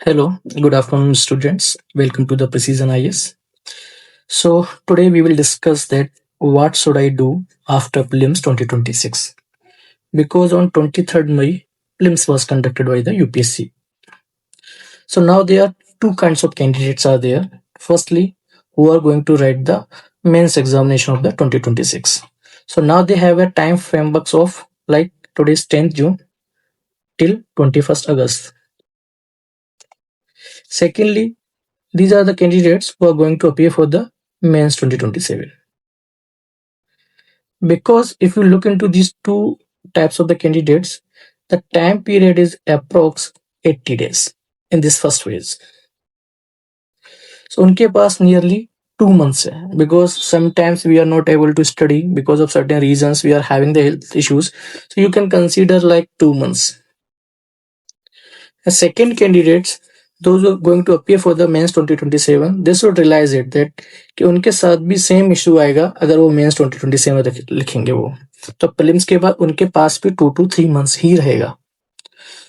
Hello, good afternoon, students. Welcome to the Precision IS. So today we will discuss that what should I do after Prelims 2026? Because on 23rd May, Prelims was conducted by the UPSC. So now there are two kinds of candidates are there. Firstly, who are going to write the mains examination of the 2026. So now they have a time framework of like today's 10th June till 21st August. Secondly, these are the candidates who are going to appear for the mains 2027. Because if you look into these two types of the candidates, the time period is approx 80 days in this first phase. So उनके पास nearly 2 months है, because sometimes we are not able to study because of certain reasons, we are having the health issues, so you can consider like 2 months. The second candidates, those who are going to appear for the mains 2027, they should realize it that कि उनके साथ भी same issue आएगा अगर वो mains 2027 लिखेंगे वो, तो प्रीलिम्स के बाद उनके पास भी 2 to 3 months ही रहेगा.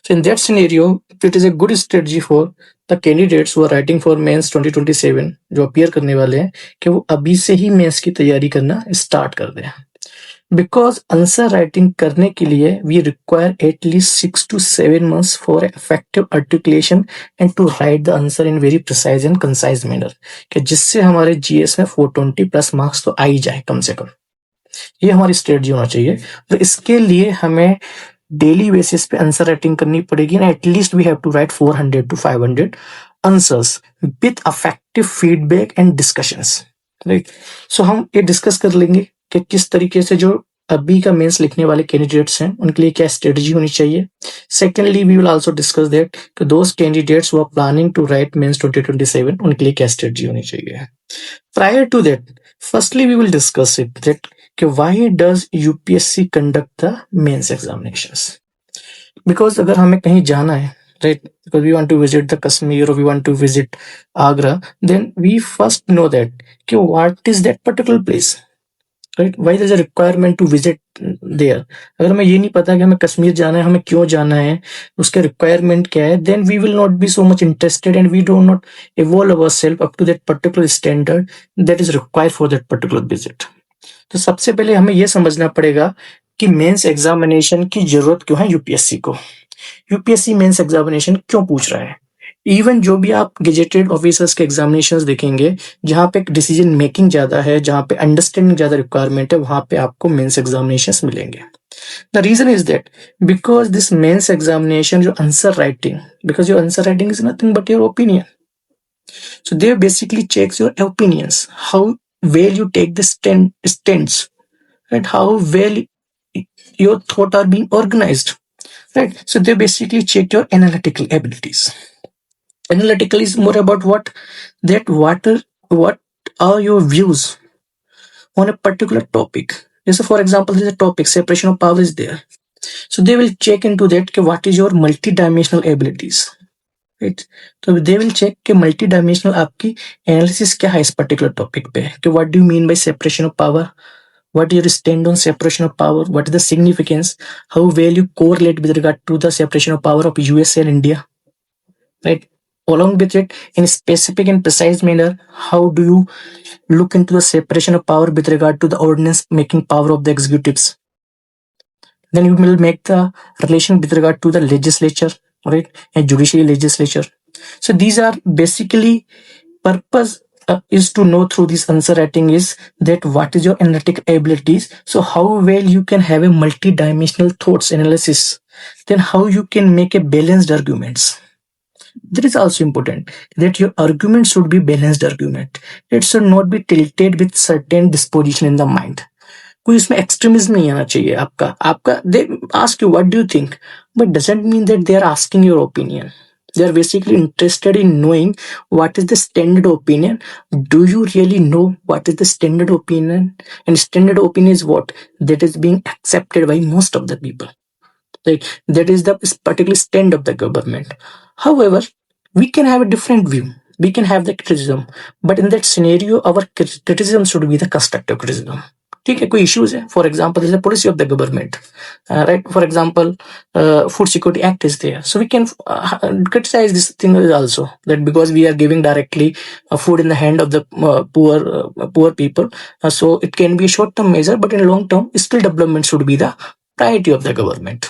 So in that scenario, it is a good strategy for the candidates who are writing for mains 2027 जो अपीयर करने वाले हैं कि वो अभी से ही मेंस की तैयारी करना स्टार्ट कर दें. Because answer writing करने के लिए we require at least 6 to 7 months for effective articulation and to write the answer in very precise and concise manner, कि जिससे हमारे जीएस में 420 प्लस मार्क्स तो आ ही जाए कम से कम. ये हमारी स्ट्रेटजी होना चाहिए. तो इसके लिए हमें डेली बेसिस पे आंसर राइटिंग करनी पड़ेगी ना. At least we have to write 400 to 500 answers with effective feedback and discussions, right. So हम ये डिस्कस कर लेंगे कि किस तरीके से जो अभी का मेंस लिखने वाले कैंडिडेट्स हैं उनके लिए क्या स्ट्रेटजी होनी चाहिए. Secondly we will also discuss that कि those candidates who are planning to write mains 2027 उनके लिए क्या स्ट्रेटजी होनी चाहिए. Prior to that, firstly we will discuss it that कि why does UPSC conduct the mains examinations. Because अगर हमें कहीं जाना है, right, because we want to visit the Kashmir or we want to visit Agra, then we first know that कि what is that particular place, right? Why there is a requirement to visit there. अगर हमें ये नहीं पता कि हमें कश्मीर जाना है, हमें क्यों जाना है, उसके रिक्वायरमेंट क्या है, then we will not be so much interested and we do not evolve ourselves up to that particular standard that is required for that particular visit. तो सबसे पहले हमें यह समझना पड़ेगा कि मेंस एग्जामिनेशन की जरूरत क्यों है यूपीएससी को. यूपीएससी मेंस एग्जामिनेशन क्यों पूछ रहा है. इवन जो भी आप गेजेटेड ऑफिसर्स के एग्जामिनेशंस देखेंगे जहां पे डिसीजन मेकिंग ज्यादा है, जहां पे अंडरस्टैंडिंग ज्यादा रिक्वायरमेंट है, वहां पे आपको मेंस एग्जामिनेशंस मिलेंगे. The reason is that because this mains examination जो answer writing, because your answer writing is nothing but your opinion. So they basically checks your opinions, how well you take the stance, and how well your thought are being organized, right? So they basically check your analytical abilities. Analytical is more about what are your views on a particular topic. So for example, there's a topic separation of power is there, so they will check into that what is your multi-dimensional abilities, right? तो they will check कि multi dimensional आपकी analysis क्या है इस particular topic पे, कि what do you mean by separation of power, what your stand on separation of power, what is the significance, how well you correlate with regard to the separation of power of US and India, right? Along with it, in a specific and precise manner, how do you look into the separation of power with regard to the ordinance making power of the executives. Then you will make the relation with regard to the legislature, right, and judiciary legislature. So these are basically purpose is to know through this answer writing is that what is your analytic abilities, so how well you can have a multi-dimensional thoughts analysis, then how you can make a balanced arguments. That is also important that your argument should be balanced argument. It should not be tilted with certain disposition in the mind. कोई इसमें extremism नहीं आना चाहिए. आपका they ask you what do you think, but doesn't mean that they are asking your opinion. They are basically interested in knowing what is the standard opinion. Do you really know what is the standard opinion? And standard opinion is what? That is being accepted by most of the people. Like that is the particular stand of the government. However, we can have a different view. We can have the criticism, but in that scenario, our criticism should be the constructive criticism. ठीक है, कोई issues है, for example जैसे policy of the government, right, for example food security act is there, so we can criticize this thing also, that because we are giving directly food in the hand of the poor people, so it can be a short term measure, but in long term skill development should be the priority of the government.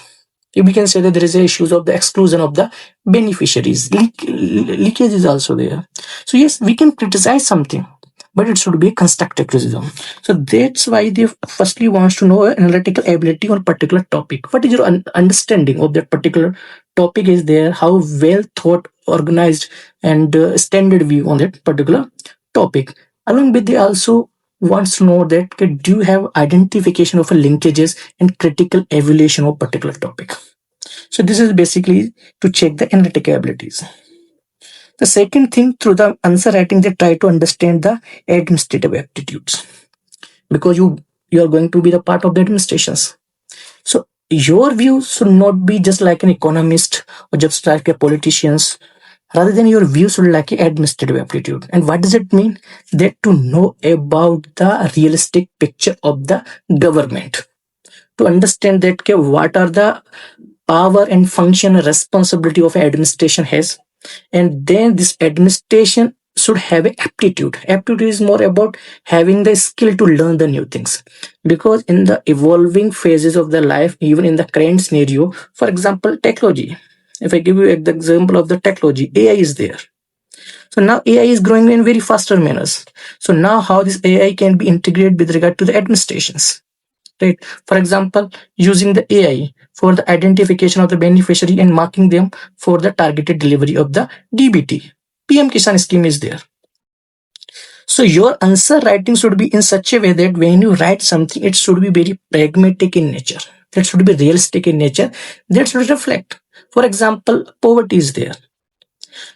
We can say that there is a issues of the exclusion of the beneficiaries, leakage is also there. So yes, we can criticize something, but it should be constructive criticism. So that's why they firstly wants to know analytical ability on particular topic. What is your understanding of that particular topic is there, how well thought, organized, and standard view on that particular topic. Along with, they also wants to know that, okay, do you have identification of linkages and critical evaluation of particular topic. So this is basically to check the analytical abilities. The second thing, through the answer writing, they try to understand the administrative aptitudes, because you are going to be the part of the administrations. So your view should not be just like an economist or just like a politicians. Rather than your view should like an administrative aptitude. And what does it mean? That to know about the realistic picture of the government, to understand that okay, what are the power and function and responsibility of administration has, and then this administration should have a aptitude. Aptitude is more about having the skill to learn the new things, because in the evolving phases of the life, even in the current scenario, for example technology, if I give you the example of the technology, AI is there. So now AI is growing in very faster manners. So now how this AI can be integrated with regard to the administrations, right? For example, using the AI for the identification of the beneficiary and marking them for the targeted delivery of the DBT. PM Kisan scheme is there. So your answer writing should be in such a way that when you write something, it should be very pragmatic in nature. That should be realistic in nature. That should reflect. For example, poverty is there.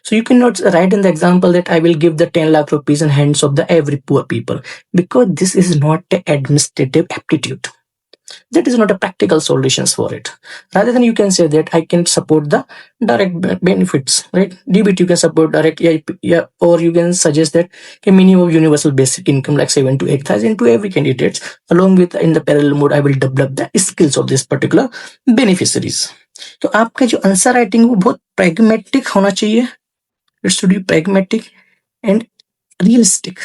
So you cannot write in the example that I will give the 10 lakh rupees in hands of the every poor people, because this is not the administrative aptitude. That is not a practical solutions for it. Rather than you can say that I can support the direct benefits, right? DBT you can support direct, yeah, or you can suggest that a minimum universal basic income like 7 to 8,000 to every candidate. Along with in the parallel mode, I will develop the skills of this particular beneficiaries. तो आपका जो answer writing वो बहुत pragmatic होना चाहिए. It should be pragmatic and realistic.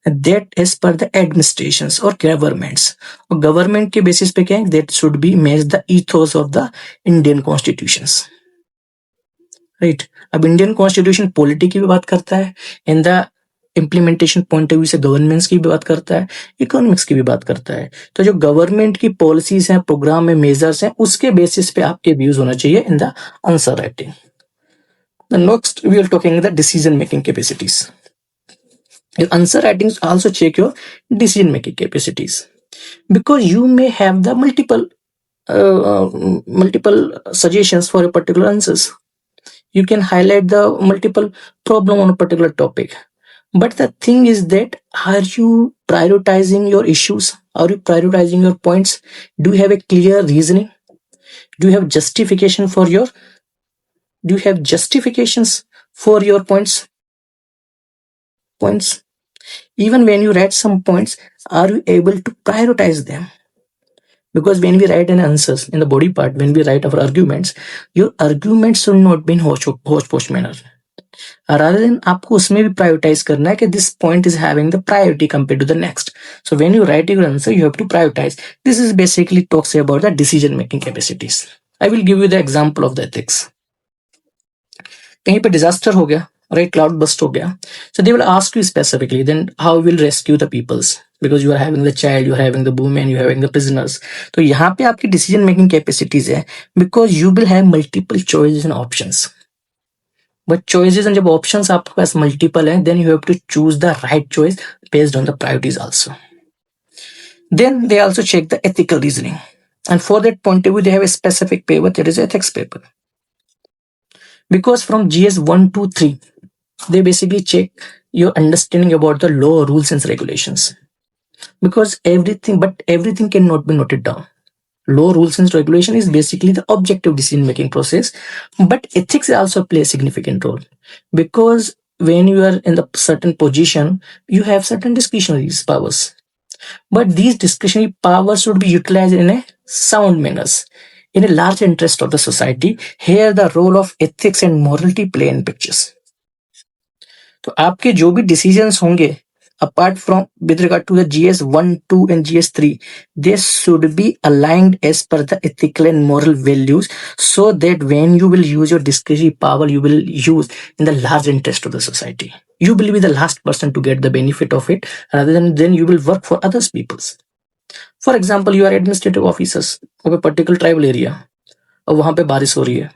That as per the administrations or governments. और government के basis पे क्या है, that should be match the ethos of the Indian constitutions, right? अब इंडियन कॉन्स्टिट्यूशन पॉलिटी की भी बात करता है, in the implementation point of view से गवर्नेंस की भी बात करता है, इकोनॉमिक्स की भी बात करता है. तो जो गवर्नमेंट की पॉलिसीज हैं, प्रोग्राम में मेजर्स हैं, उसके बेसिस पे आपके व्यूज होना चाहिए in the answer writing. The next we are talking the decision making capacities. Your answer writings also check your decision making capacities, because you may have the multiple suggestions for a particular answers. You can highlight the multiple problem on a particular topic, but the thing is that, are you prioritizing your issues? Are you prioritizing your points? Do you have a clear reasoning? Do you have justification for your do you have justifications for your points? Even when you write some points, are you able to prioritize them? Because when we write an answers in the body part, when we write our arguments, your arguments should not be in hodgepodge manner. Rather than आपको उसमें भी prioritize करना है कि this point is having the priority compared to the next. So when you write your answer, you have to prioritize. This is basically talks about the decision making capacities. I will give you the example of the ethics. कहीं पे disaster हो गया, right, cloud burst हो गया, so they will ask you specifically then how will rescue the peoples, because you are having the child, you are having the women, you are having the prisoners. तो यहाँ पे आपकी decision making capacities है, because you will have multiple choices and options. But choices and जब options आपके पास multiple है, then you have to choose the right choice based on the priorities also. Then they also check the ethical reasoning, and for that point of view they have a specific paper, that is ethics paper. Because from GS 1 to 3 they basically check your understanding about the law, rules and regulations, because everything cannot be noted down. Law, rules and regulation is basically the objective decision making process, but ethics also play a significant role, because when you are in the certain position you have certain discretionary powers. But these discretionary powers should be utilized in a sound manners, in a large interest of the society. Here the role of ethics and morality play in pictures. तो आपके जो भी decisions होंगे apart from with regard to the GS 1, 2 and GS 3, they should be aligned as per the ethical and moral values, so that when you will use your discretionary power, you will use in the large interest of the society. You will be the last person to get the benefit of it, rather than then you will work for others peoples. For example, you are administrative officers of a particular tribal area, और वहां पे बारिश हो रही है,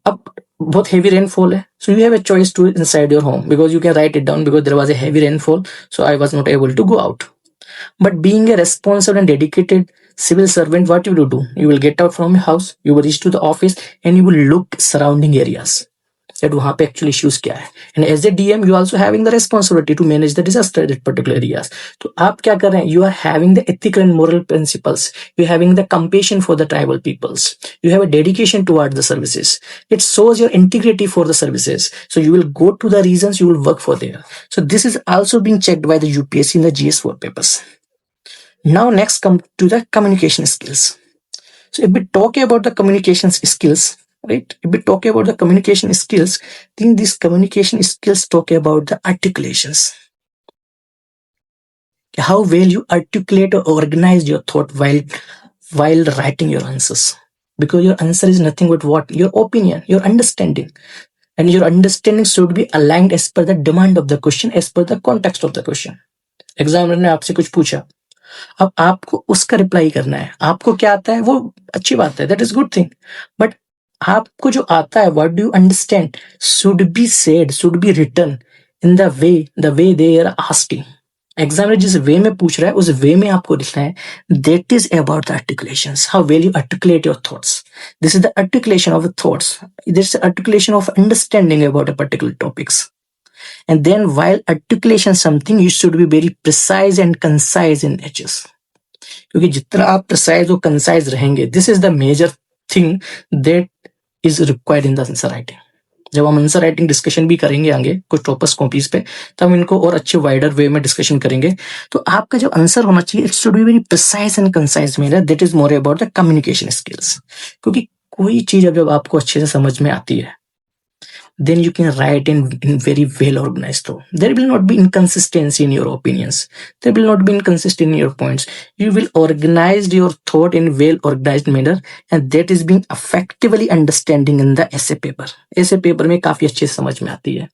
अब बहुत heavy rainfall है, so you have a choice to inside your home, because you can write it down, because there was a heavy rainfall, so I was not able to go out. But being a responsible and dedicated civil servant, what you will do? You will get out from your house, you will reach to the office, and you will look surrounding areas. That वहाँ पे actually issues क्या है. And as a DM, you also having the responsibility to manage the disaster at that particular areas. तो आप क्या कर रहे हैं? You are having the ethical and moral principles. You are having the compassion for the tribal peoples. You have a dedication toward the services. It shows your integrity for the services. So you will go to the regions, you will work for there. So this is also being checked by the UPSC in the GS4 papers. Now next come to the communication skills. So if we talk about the communication skills, right? If we talk about the communication skills, then these communication skills talk about the articulations. How well you articulate or organize your thought while writing your answers. Because your answer is nothing but what? Your opinion, your understanding. And your understanding should be aligned as per the demand of the question, as per the context of the question. Examiner ने आपसे कुछ पूछा, अब आपको उसका reply करना है. आपको क्या आता है वो अच्छी बात है, that is good thing. But आपको जो आता है, what do you understand, should be said, should be written in the way they are asking. Examiner जिस वे में पूछ रहा है उस वे में आपको लिखना है. That is about the articulations, how well you articulate your thoughts. This is the articulation of the thoughts, this is articulation of understanding about a particular topics. And then while articulation something, you should be very precise and concise in edges. क्योंकि जितना आप precise और concise रहेंगे, this is the major thing that is required in the answer writing. जब हम answer writing discussion भी करेंगे आगे कुछ टॉपर्स कॉपीज पे, तो हम इनको और अच्छे वाइडर वे में डिस्कशन करेंगे. तो आपका जो आंसर होना चाहिए, it should be very precise and concise manner. That is more about the communication skills. क्योंकि कोई चीज जब आपको अच्छे से समझ में आती है, then you can write in very well organized though. There will not be inconsistency in your opinions. There will not be inconsistency in your points. You will organize your thought in well organized manner, and that is being effectively understanding in the essay paper. Essay paper में काफी अच्छे से समझ में आती है.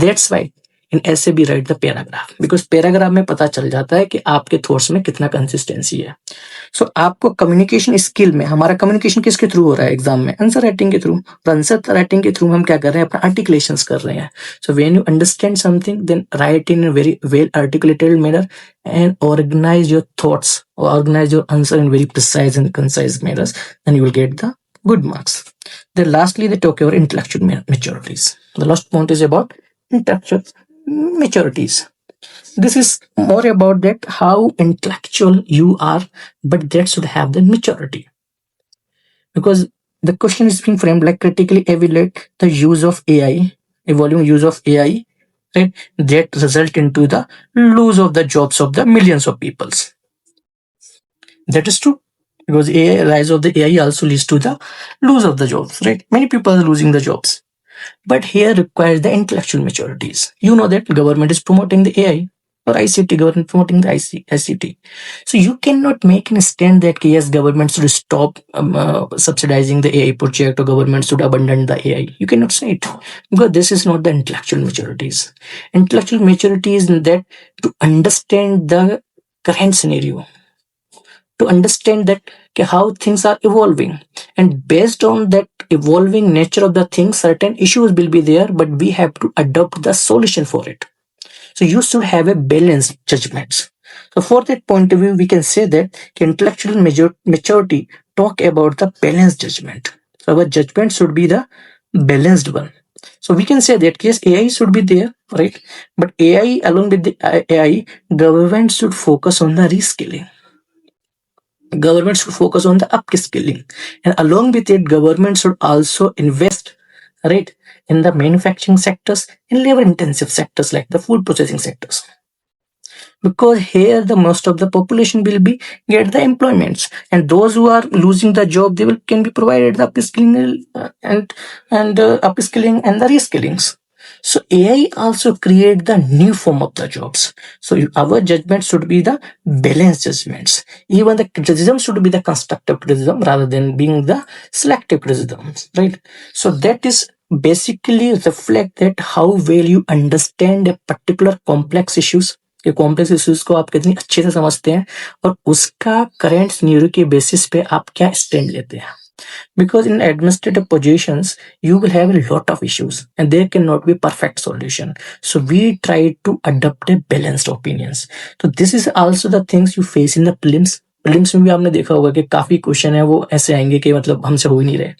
That's why in essay we write the paragraph, because paragraph में पता चल जाता है कि आपके थॉट्स में कितना कंसिस्टेंसी है. सो आपको कम्युनिकेशन स्किल में, हमारा कम्युनिकेशन किसके थ्रू हो रहा है एग्जाम में? आंसर राइटिंग के थ्रू. और आंसर राइटिंग के थ्रू हम क्या कर रहे हैं? अपना आर्टिकुलेशंस कर रहे हैं. So when you understand something, then write in very well articulated manner and organize your thoughts or organize your answer in very precise and concise manners, then you will get the good marks. Then lastly, they talk about intellectual maturities. The last point is about intellectual maturities. This is more about that how intellectual you are, but that should have the maturity. Because the question is being framed like critically evaluate the use of AI, evolving use of AI, right? That result into the lose of the jobs of the millions of peoples. That is true. Because AI, rise of the AI also leads to the lose of the jobs, right? Many people are losing the jobs. But here requires the intellectual maturities. You know that government is promoting the AI, or ICT, government promoting the ICT. So you cannot make an stand that yes, government should stop subsidizing the AI project, or government should abandon the AI. You cannot say it, because this is not the intellectual maturities. Intellectual maturity is that to understand the current scenario, to understand that how things are evolving, and based on that evolving nature of the thing, certain issues will be there, but we have to adopt the solution for it. So you should have a balanced judgments. So for that point of view, we can say that intellectual maturity talk about the balanced judgment. So our judgment should be the balanced one. So we can say that yes, AI should be there, right? But AI, along with the AI, government should focus on the reskilling. Government should focus on the upskilling, and along with it, government should also invest, right, in the manufacturing sectors and labor intensive sectors like the food processing sectors. because here the most of the population will be get the employments, and those who are losing the job, they will can be provided the upskilling and upskilling and the reskillings. So AI also create the new form of the jobs. So our judgment should be the balanced judgments. Even the criticism should be the constructive criticism rather than being the selective criticism, right? So that is basically reflect that how well you understand a particular complex issues, कि complex issues को आप कितनी अच्छे से समझते हैं और उसका करंट सिनेरियो के बेसिस पे आप क्या स्टैंड लेते हैं. Because in administrative positions you will have a lot of issues and there cannot be perfect solution, so we try to adopt a balanced opinions. So this is also the things you face in the prelims में भी आपने देखा होगा कि काफी question है वो ऐसे आएंगे कि मतलब हमसे हो ही नहीं रहे.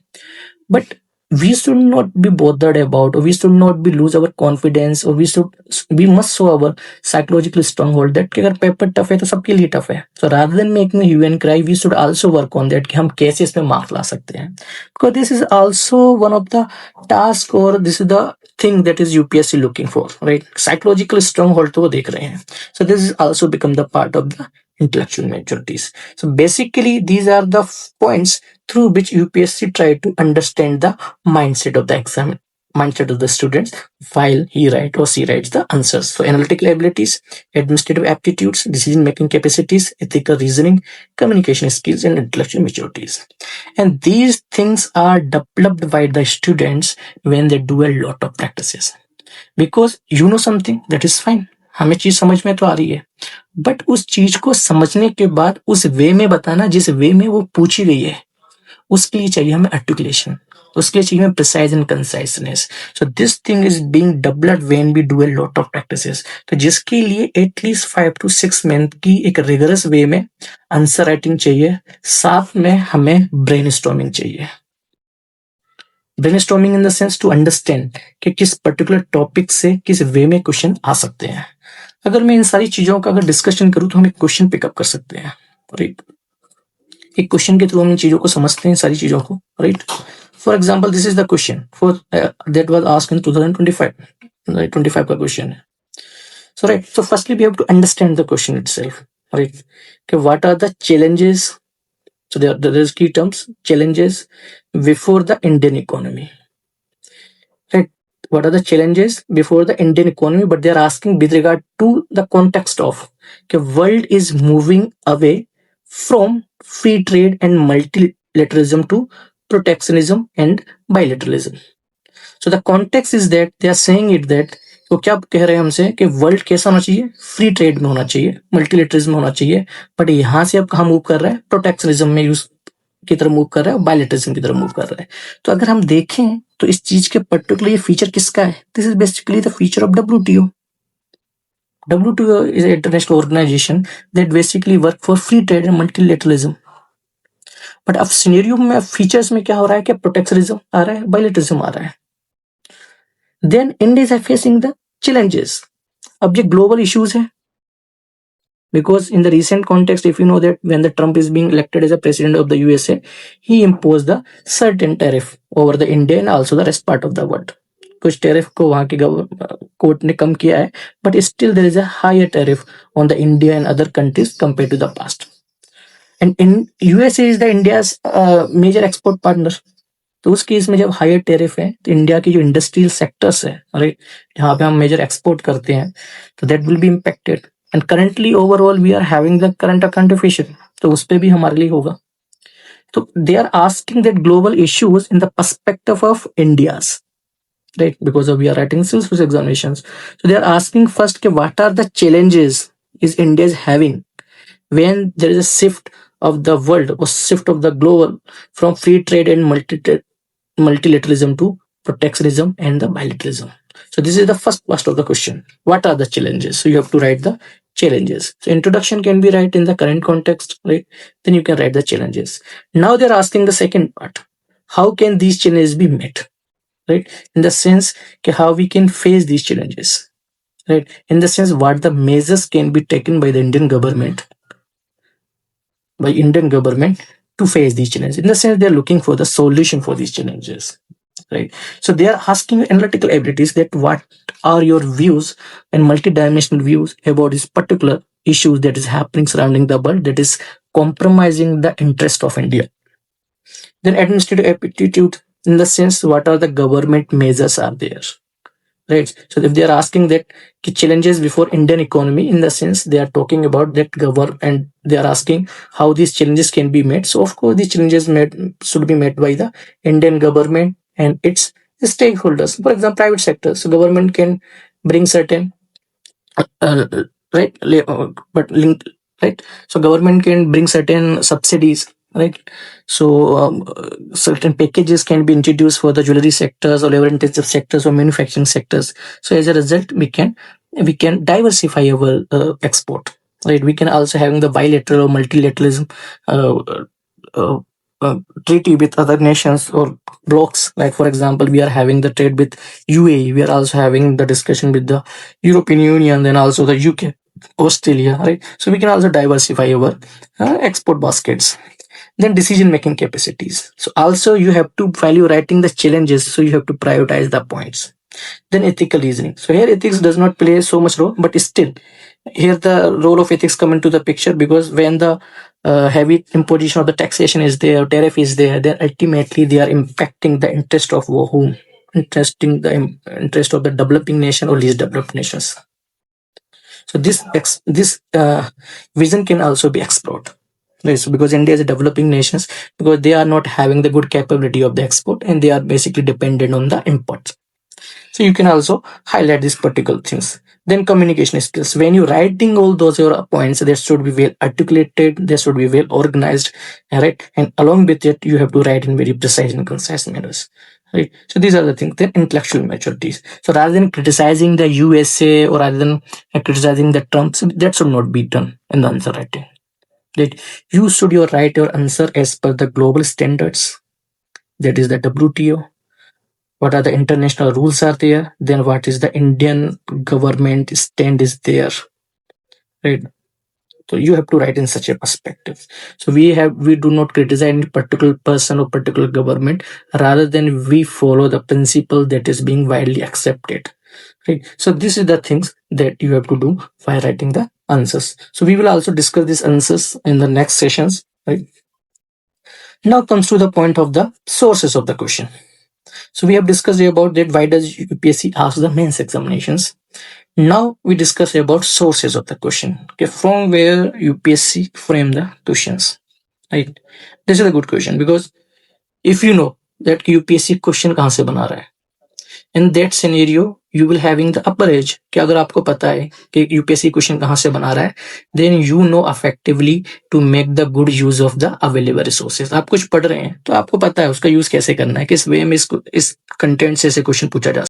But we should not be bothered about, or we should not be lose our confidence, or we must show our psychological stronghold that कि अगर पेपर टफ है तो सबके लिए टफ है. So rather than making a hue and cry, we should also work on that कि हम कैसे इसमें मार्क ला सकते हैं. Because this is also one of the task, or this is the thing that is UPSC looking for, right? Psychological stronghold तो वो देख रहे हैं. So this is also become the part of the intellectual maturities. So basically these are the points through which UPSC try to understand the mindset of the exam, mindset of the students while he write or she writes the answers. So analytical abilities, administrative aptitudes, decision making capacities, ethical reasoning, communication skills, and intellectual maturities. And these things are developed by the students when they do a lot of practices. Because you know something, that is fine, हमें चीज समझ में तो आ रही है, but उस चीज को समझने के बाद उस वे में बताना जिस वे में वो पूछी गई है, उसके लिए चाहिए हमें आर्टिकुलेशन, उसके लिए चाहिए हमें precise and conciseness. So this thing is being developed when we do a lot of practices. तो जिसके लिए एटलीस्ट 5 to 6 मंथ की एक रिगरस वे में आंसर राइटिंग चाहिए, साथ में हमें ब्रेनस्टॉर्मिंग चाहिए. Brainstorming in the sense to understand कि किस पर्टिकुलर टॉपिक से किस वे में क्वेश्चन आ सकते हैं. अगर मैं इन सारी चीजों का अगर डिस्कशन करूं तो हम एक क्वेश्चन पिकअप कर सकते हैं, राइट. एक क्वेश्चन के थ्रू हम इन चीजों को समझते हैं, सारी चीजों को, right. For example this is the question for that was asked in 2025, right. 25 का क्वेश्चन है. So right, so firstly we have to understand the question itself, right. कि what are the challenges. So there is key terms, challenges before the Indian economy. Right? What are the challenges before the Indian economy? But they are asking with regard to the context of the world is moving away from free trade and multilateralism to protectionism and bilateralism. So the context is that they are saying it that वो क्या कह रहे हैं हमसे कि world कैसा होना चाहिए, फ्री ट्रेड में होना चाहिए, मल्टीलेटरिज्म होना चाहिए, बट यहाँ से अब कहाँ मूव कर रहा है, प्रोटेक्शनिज्म में यूज की तरफ मूव कर रहा है, बायलेटरिज्म की तरफ मूव कर रहा है. तो अगर हम देखें तो इस चीज के पर्टिकुलर ये फीचर किसका है, this is basically the feature of WTO. WTO is an international organization that basically work for free trade and multilateralism. But अब सिनेरियो में फीचर्स में क्या हो रहा है कि प्रोटेक्शनिज्म आ रहा है, बायलेटरिज्म आ रहा है. Then India is facing the challenges. अब ये global issues है, because in the recent context, if you know that when the Trump is being elected as a president of the USA, he imposed the certain tariff over the India and also the rest part of the world. कुछ tariff को वहां की court ने कम किया है, but still there is a higher tariff on the India and other countries compared to the past. And in USA is the India's major export partner. तो उस case में जब हायर टेरिफ है तो इंडिया की जो इंडस्ट्रियल सेक्टर्स है, right, जहाँ पे हम मेजर एक्सपोर्ट करते हैं, तो that will be impacted. And currently overall we are having the current account deficient, तो उस पर भी हमारे लिए होगा. तो they are asking that global issues in the perspective of India's, right, because we are writing civil examinations. So they are asking first के what are the challenges is India is having when there is a shift of the world or shift of the global from free trade and multilateralism to protectionism and the bilateralism. So this is the first part of the question. What are the challenges? So you have to write the challenges. So introduction can be right in the current context, right? Then you can write the challenges. Now they're asking the second part. How can these challenges be met? Right? In the sense how we can face these challenges. Right? In the sense what the measures can be taken by the Indian government to face these challenges. In the sense they're looking for the solution for these challenges, right? So they are asking analytical abilities that what are your views and multidimensional views about this particular issues that is happening surrounding the world that is compromising the interest of India. Then administrative aptitude, in the sense what are the government measures are there, right? So if they are asking that challenges before Indian economy, in the sense they are talking about that government, and they are asking how these challenges can be met. So of course these challenges should be met by the Indian government and its stakeholders. For example, private sector. So government can bring certain uh, right but linked, right? So government can bring certain subsidies, right? So certain packages can be introduced for the jewelry sectors or labor intensive sectors or manufacturing sectors. So as a result, we can diversify our export, right? We can also having the bilateral or multilateralism uh, uh, treaty with other nations or blocks. Like for example, we are having the trade with UAE. We are also having the discussion with the European Union, then also the UK, Australia, right? So we can also diversify our export baskets. Then decision making capacities. So also you have to, while you writing the challenges, so you have to prioritize the points. Then ethical reasoning. So here ethics does not play so much role, but still here the role of ethics come into the picture, because when the heavy imposition of the taxation is there, tariff is there, then ultimately they are impacting the interest of whom? Interesting the interest of the developing nation or least developed nations. So this vision can also be explored. Right, so because India is a developing nations, because they are not having the good capability of the export and they are basically dependent on the imports. So you can also highlight these particular things. Then communication skills. When you're writing all those your points, they should be well articulated, they should be well organized, right? And along with it, you have to write in very precise and concise manners. Right. So these are the things. Then intellectual maturities. So rather than criticizing the USA or rather than criticizing the Trumps, that should not be done in the answer writing. Right. You should write your answer as per the global standards. That is the WTO. What are the international rules are there? Then what is the Indian government stand is there, right? So you have to write in such a perspective. So we do not criticize any particular person or particular government, rather than we follow the principle that is being widely accepted, right? So this is the things that you have to do while writing the answers. So we will also discuss these answers in the next sessions, right? Now comes to the point of the sources of the question. So we have discussed about that why does UPSC ask the mains examinations. Now we discuss about sources of the question. Okay, from where UPSC frame the questions. Right. This is a good question, because if you know that UPSC question कहाँ से बना रहा है, in that scenario you will having the upper edge कि अगर आपको पता है कि UPSC क्वेश्चन कहाँ से बना रहा है, then you know effectively to make the good use of the available resources. आप कुछ पढ़ रहे हैं तो आपको पता है उसका यूज कैसे करना है, किस वे में इस कंटेंट से ऐसे क्वेश्चन पूछा जा